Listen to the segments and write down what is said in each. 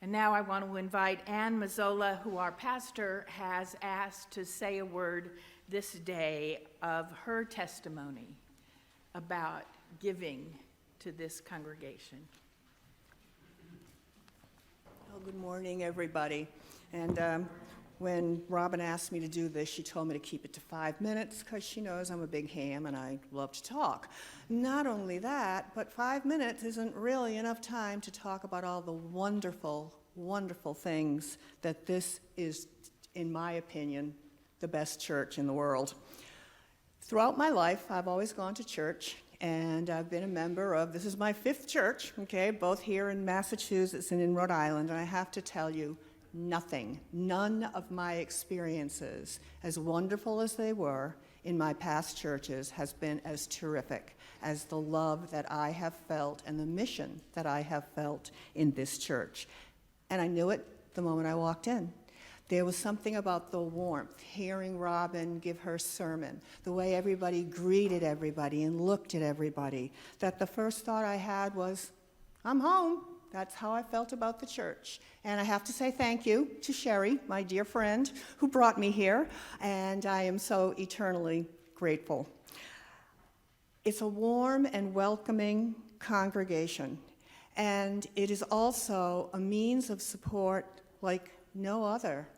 And now I want to invite Ann Mazzola, who our pastor has asked to say a word this day of her testimony about giving to this congregation. Well, good morning, everybody. And when Robin asked me to do this, she told me to keep it to 5 minutes because she knows I'm a big ham and I love to talk. Not only that, but 5 minutes isn't really enough time to talk about all the wonderful, wonderful things that this is, in my opinion, the best church in the world. Throughout my life, I've always gone to church, and I've been a member of, this is my 5th church, okay, both here in Massachusetts and in Rhode Island, and I have to tell you, none of my experiences, as wonderful as they were in my past churches, has been as terrific as the love that I have felt and the mission that I have felt in this church. And I knew it the moment I walked in. There was something about the warmth, hearing Robin give her sermon, the way everybody greeted everybody and looked at everybody, that the first thought I had was, I'm home. That's how I felt about the church. And I have to say thank you to Sherry, my dear friend, who brought me here, and I am so eternally grateful. It's a warm and welcoming congregation, and it is also a means of support like no other.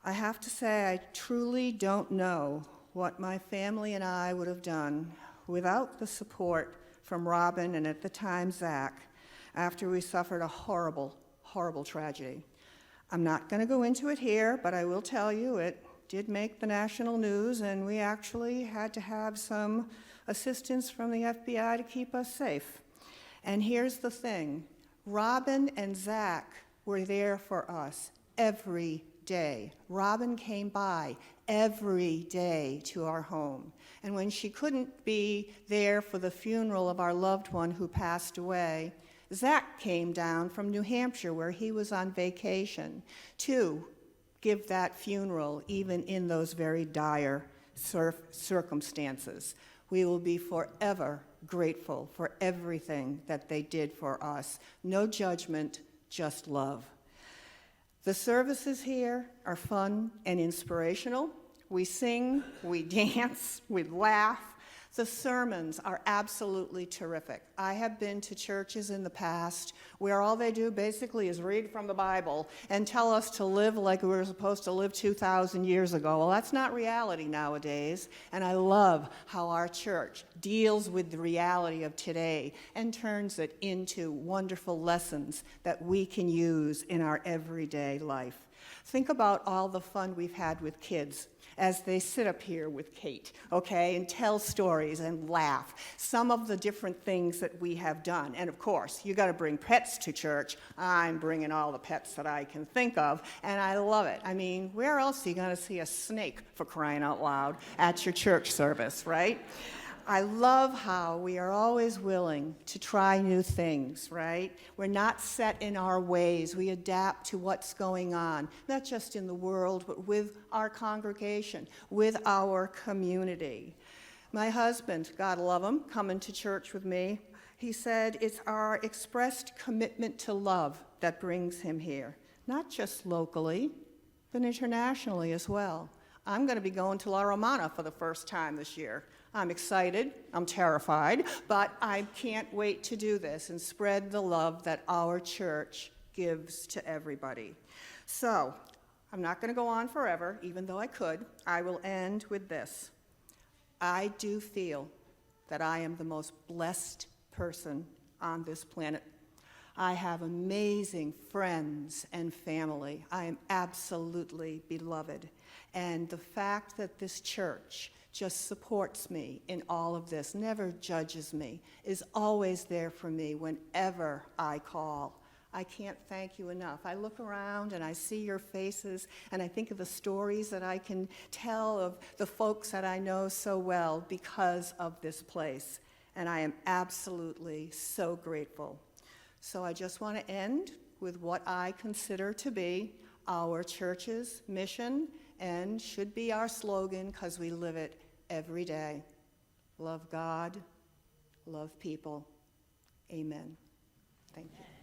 I have to say I truly don't know what my family and I would have done without the support from Robin and at the time Zach, after we suffered a horrible, horrible tragedy. I'm not going to go into it here, but I will tell you it did make the national news, and we actually had to have some assistance from the FBI to keep us safe. And here's the thing, Robin and Zach were there for us every day. Robin came by every day to our home. And when she couldn't be there for the funeral of our loved one who passed away, Zach came down from New Hampshire, where he was on vacation, to give that funeral, even in those very dire circumstances. We will be forever grateful for everything that they did for us. No judgment, just love. The services here are fun and inspirational. We sing, we dance, we laugh. The sermons are absolutely terrific. I have been to churches in the past where all they do basically is read from the Bible and tell us to live like we were supposed to live 2,000 years ago. Well, that's not reality nowadays, and I love how our church deals with the reality of today and turns it into wonderful lessons that we can use in our everyday life. Think about all the fun we've had with kids as they sit up here with Kate, okay, and tell stories and laugh. Some of the different things that we have done. And of course, you got to bring pets to church. I'm bringing all the pets that I can think of, and I love it. I mean, where else are you going to see a snake, for crying out loud, at your church service, right? I love how we are always willing to try new things, right? We're not set in our ways. We adapt to what's going on, not just in the world, but with our congregation, with our community. My husband, God love him, coming to church with me, he said it's our expressed commitment to love that brings him here, not just locally, but internationally as well. I'm going to be going to La Romana for the first time this year. I'm excited, I'm terrified, but I can't wait to do this and spread the love that our church gives to everybody. So, I'm not going to go on forever, even though I could. I will end with this. I do feel that I am the most blessed person on this planet. I have amazing friends and family. I am absolutely beloved. And the fact that this church just supports me in all of this, never judges me, is always there for me whenever I call. I can't thank you enough. I look around and I see your faces, and I think of the stories that I can tell of the folks that I know so well because of this place. And I am absolutely so grateful. So I just want to end with what I consider to be our church's mission and should be our slogan because we live it every day. Love God, love people. Amen. Thank you.